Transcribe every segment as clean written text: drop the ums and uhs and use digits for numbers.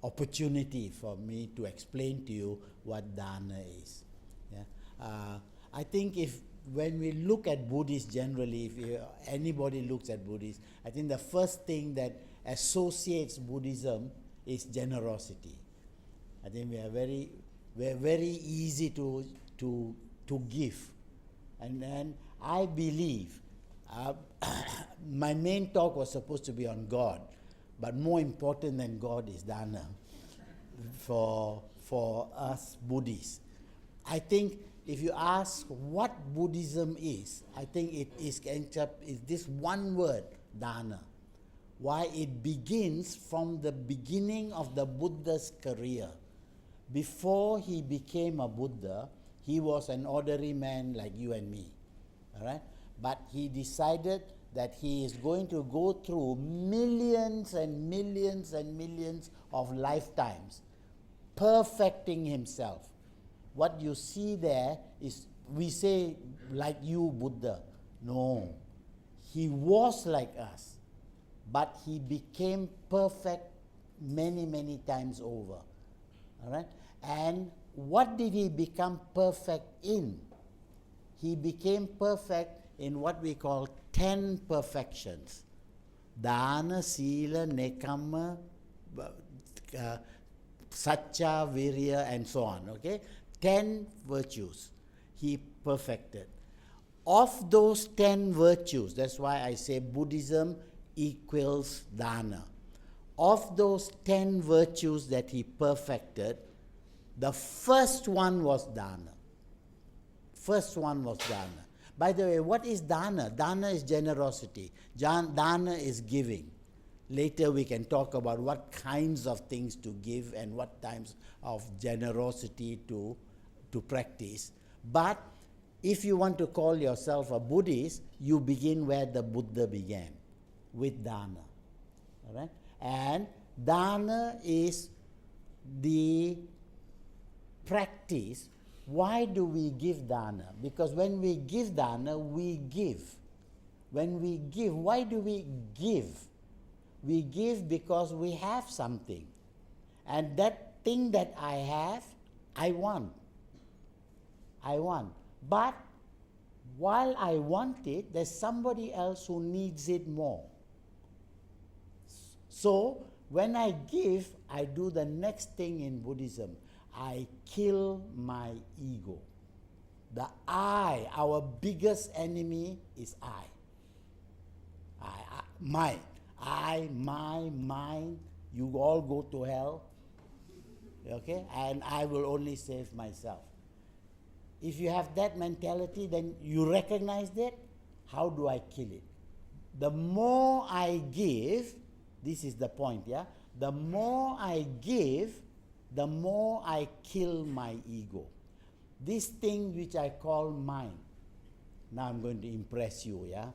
opportunity for me to explain to you what dana is. Yeah? I think when we look at Buddhists generally, if anybody looks at Buddhists, I think the first thing that associates Buddhism is generosity. I think we are very easy to give, and I believe my main talk was supposed to be on God, but more important than God is dana for us Buddhists. I think if you ask what Buddhism is, I think it is this one word, dana. Why? It begins from the beginning of the Buddha's career. Before he became a Buddha, he was an ordinary man like you and me. All right? But he decided that he is going to go through millions and millions and millions of lifetimes, perfecting himself. What you see there is, we say, like you, Buddha. No. He was like us, but he became perfect many, many times over. All right? And what did he become perfect in? He became perfect in what we call 10 perfections. Dana, Sila, Nekama, Satya, Virya, and so on. Okay? 10 virtues he perfected. Of those 10 virtues, that's why I say Buddhism equals dana. Of those 10 virtues that he perfected, the first one was dana. First one was dana. By the way, what is dana? Dana is generosity. Dana is giving. Later we can talk about what kinds of things to give and what types of generosity to practice. But if you want to call yourself a Buddhist, you begin where the Buddha began, with dana. All right? And dana is the practice. Why do we give dana? Because when we give dana, we give. When we give, why do we give? We give because we have something. And that thing that I have, I want. But while I want it, there's somebody else who needs it more. So when I give, I do the next thing in Buddhism. I kill my ego. The I, our biggest enemy is I. Mine. Mine. You all go to hell. Okay? And I will only save myself. If you have that mentality, then you recognize that. How do I kill it? The more I give, this is the point, yeah? The more I give, the more I kill my ego. This thing which I call mine. Now I'm going to impress you, yeah?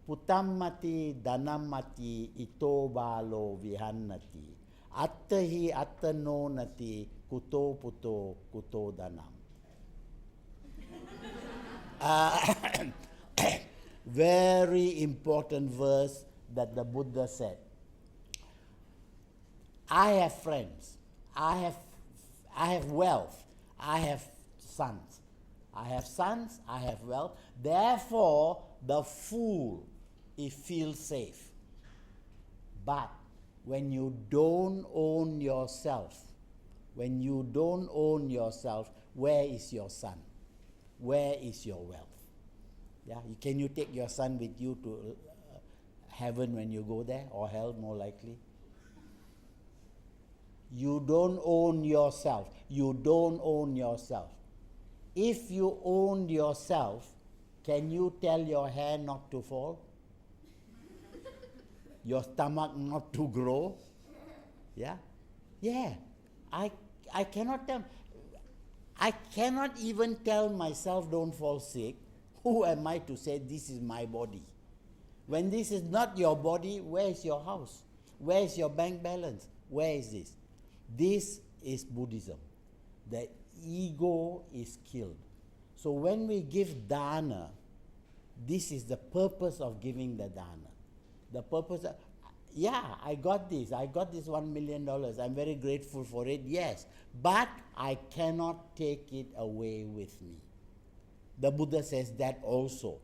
Putammati dhanamati ito balo vihannati. Attahi attano nati kuto puto kuto dhanam. Very important verse that the Buddha said. I have friends. I have wealth. I have sons. I have sons. I have wealth. Therefore, the fool, he feels safe. But when you don't own yourself, where is your son? Where is your wealth? Yeah, can you take your son with you to heaven when you go there, or hell more likely? You don't own yourself. If you owned yourself, can you tell your hair not to fall? Your stomach not to grow? Yeah? Yeah. I cannot tell. I cannot even tell myself don't fall sick. Who am I to say this is my body? When this is not your body, where is your house? Where is your bank balance? Where is this? This is Buddhism. The ego is killed. So when we give dana, this is the purpose of giving the dana. The purpose, yeah, I got this $1 million. I'm very grateful for it, yes. But I cannot take it away with me. The Buddha says that also.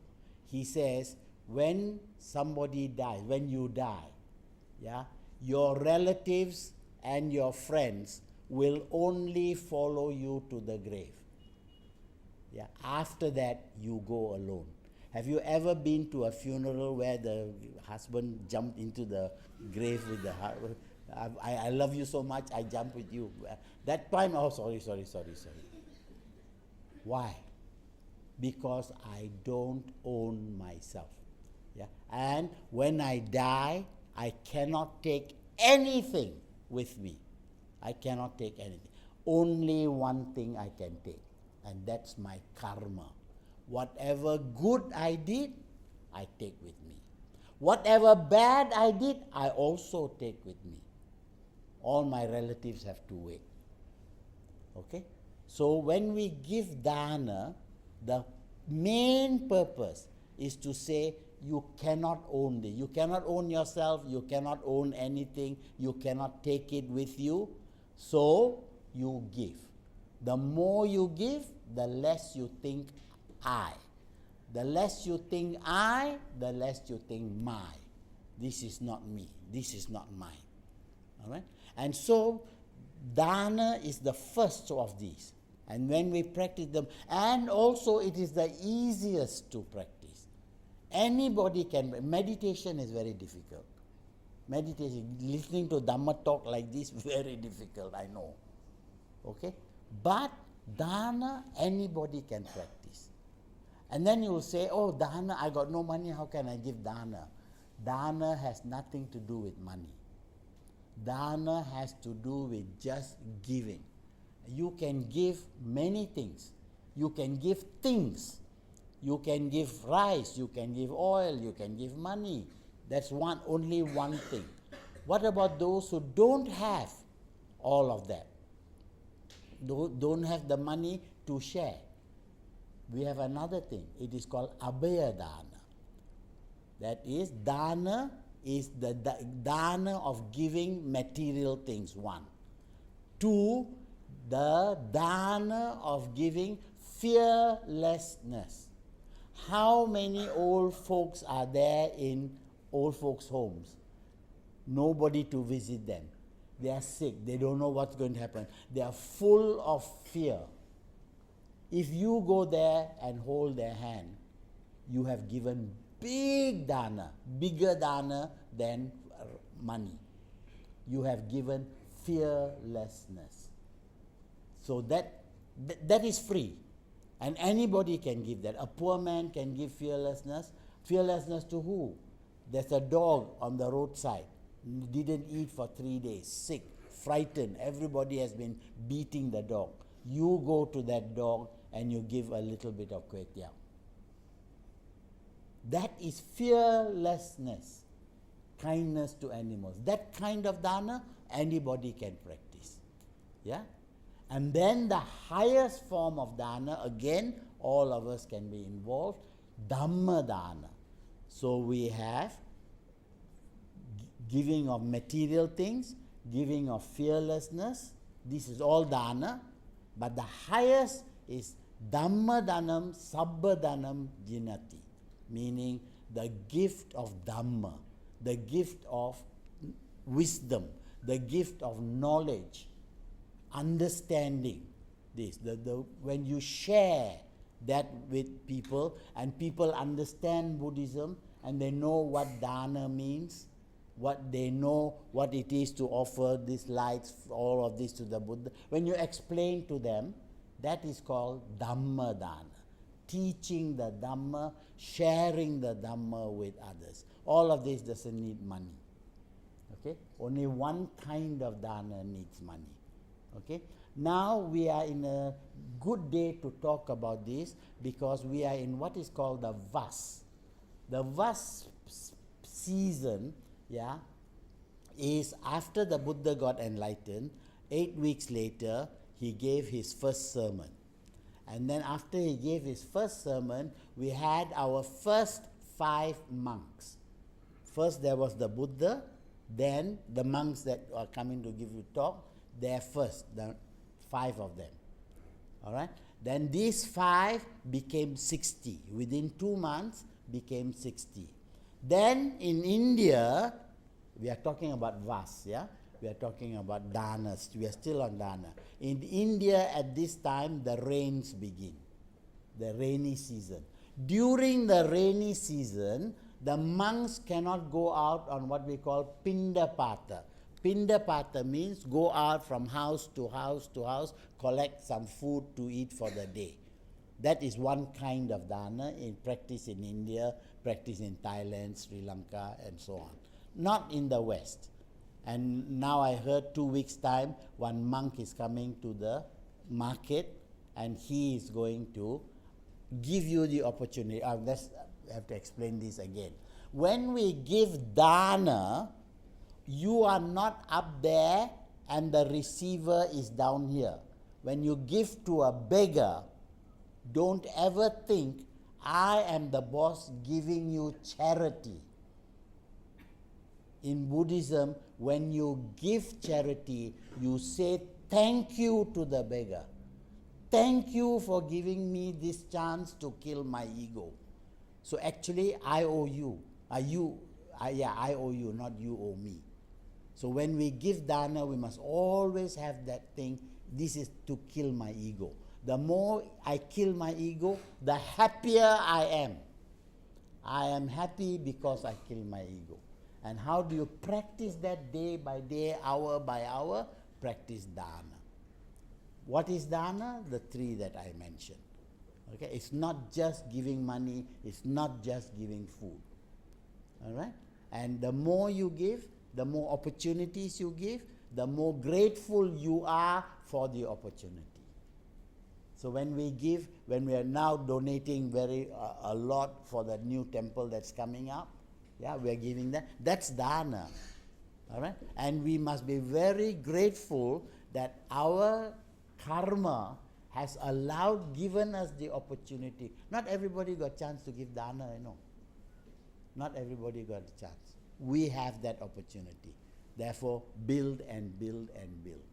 He says, when somebody dies, when you die, yeah, your relatives and your friends will only follow you to the grave. Yeah. After that, you go alone. Have you ever been to a funeral where the husband jumped into the grave with the I love you so much, I jump with you. That time, oh, sorry. Why? Because I don't own myself. Yeah? And when I die, I cannot take anything with me. I cannot take anything. Only one thing I can take, and that's my karma. Whatever good I did, I take with me. Whatever bad I did, I also take with me. All my relatives have to wait. Okay? So when we give dana, the main purpose is to say you cannot own this. You cannot own yourself, you cannot own anything, you cannot take it with you. So you give. The more you give, the less you think I. The less you think I, the less you think my. This is not me. This is not mine. All right? And so, dana is the first of these. And when we practice them, and also it is the easiest to practice. Anybody can. Meditation is very difficult. Meditation, listening to Dhamma talk like this, very difficult, I know. Okay? But dana, anybody can practice. And then you will say, oh, dana, I got no money, how can I give dana? Dana has nothing to do with money. Dana has to do with just giving. You can give many things. You can give things. You can give rice, you can give oil, you can give money. That's only one thing. What about those who don't have all of that? Don't have the money to share? We have another thing. It is called abhaya dana. That is, dana is the dana of giving material things, one. Two, the dana of giving fearlessness. How many old folks are there in old folks' homes? Nobody to visit them. They are sick. They don't know what's going to happen. They are full of fear. If you go there and hold their hand, you have given big dana, bigger dana than money. You have given fearlessness. So that is free. And anybody can give that. A poor man can give fearlessness. Fearlessness to who? There's a dog on the roadside. Didn't eat for 3 days. Sick, frightened. Everybody has been beating the dog. You go to that dog and you give a little bit of kway teow. That is fearlessness. Kindness to animals. That kind of dana, anybody can practice. Yeah? And then the highest form of dana, again, all of us can be involved, Dhamma dana. So we have giving of material things, giving of fearlessness. This is all dana. But the highest is Dhamma danam sabba danam jinati, meaning the gift of Dhamma, the gift of wisdom, the gift of knowledge, understanding. This, when you share that with people and people understand Buddhism and they know what dana means, what they know what it is to offer these lights, all of this to the Buddha. When you explain to them, that is called Dhamma dana. Teaching the Dhamma, sharing the Dhamma with others. All of this doesn't need money. Okay? Only one kind of dana needs money. Okay? Now we are in a good day to talk about this because we are in what is called the Vas. The Vas season, yeah, is after the Buddha got enlightened. 8 weeks later, he gave his first sermon. And then after he gave his first sermon, we had our first 5 monks. First there was the Buddha, Then the monks that are coming to give you talk, they're first, the 5 of them. All right? Then these 5 became 60. Within 2 months, became 60. Then in India, we are talking about Vas, yeah? We are talking about Dhanas. We are still on Dhana. In India, at this time, the rains begin, the rainy season. During the rainy season, the monks cannot go out on what we call Pindapata. Pindapata means go out from house to house to house, collect some food to eat for the day. That is one kind of dana in practice in India, practice in Thailand, Sri Lanka, and so on. Not in the West. And now I heard 2 weeks' time, one monk is coming to the market and he is going to give you the opportunity. I have to explain this again. When we give dana, you are not up there and the receiver is down here. When you give to a beggar, don't ever think, I am the boss giving you charity. In Buddhism, when you give charity, you say thank you to the beggar. Thank you for giving me this chance to kill my ego. So actually, I owe you. I owe you, not you owe me. So when we give dana, we must always have that thing, this is to kill my ego. The more I kill my ego, the happier I am. I am happy because I kill my ego. And how do you practice that day by day, hour by hour? Practice dana. What is dana? The 3 that I mentioned. Okay, it's not just giving money, it's not just giving food. All right? And the more you give, the more opportunities you give, the more grateful you are for the opportunity. So when we give, when we are now donating a lot for the new temple that's coming up, yeah, we are giving that. That's dana. All right? And we must be very grateful that our karma has given us the opportunity. Not everybody got a chance to give dana, you know. Not everybody got a chance. We have that opportunity. Therefore, build and build and build.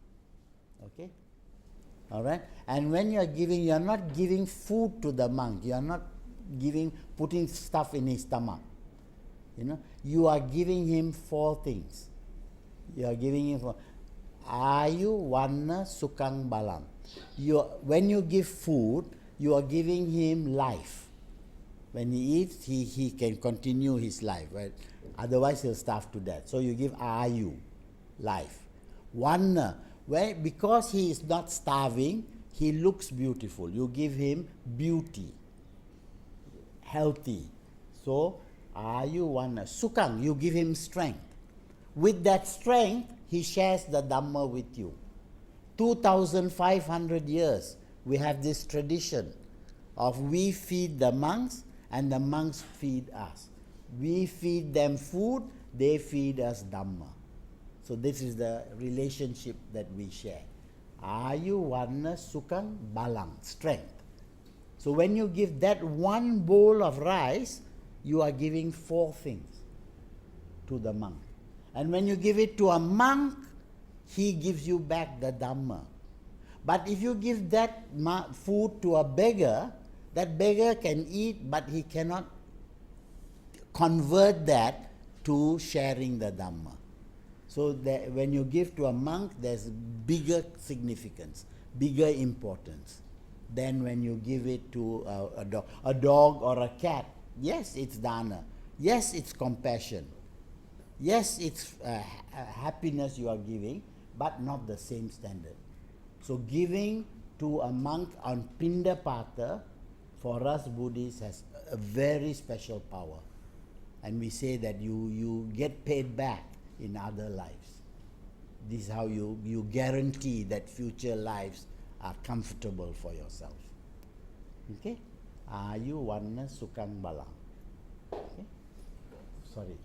Okay? All right? And when you are giving, you are not giving food to the monk. You are not putting stuff in his stomach. You know, you are giving him 4 things. You are giving him Ayu, Vanna, Sukang, Balam. When you give food, you are giving him life. When he eats, he can continue his life. Right? Otherwise, he'll starve to death. So you give Ayu, life. Vanna, because he is not starving, he looks beautiful. You give him beauty, healthy. So, Ayu, Vanna. Sukang, you give him strength. With that strength, he shares the Dhamma with you. 2,500 years, we have this tradition of we feed the monks and the monks feed us. We feed them food, they feed us Dhamma. So this is the relationship that we share. Ayu, Vanna, Sukang, Balang, strength. So when you give that one bowl of rice, you are giving 4 things to the monk. And when you give it to a monk, he gives you back the Dhamma. But if you give that food to a beggar, that beggar can eat, but he cannot convert that to sharing the Dhamma. So when you give to a monk, there's bigger significance, bigger importance than when you give it to a dog or a cat. Yes, it's dana. Yes, it's compassion. Yes, it's happiness you are giving, but not the same standard. So giving to a monk on Pindapata, for us Buddhists, has a very special power. And we say that you get paid back in other lives. This is how you guarantee that future lives are comfortable for yourself. Okay? Ayu, Vanna, Sukang, Balang. Okay? Sorry.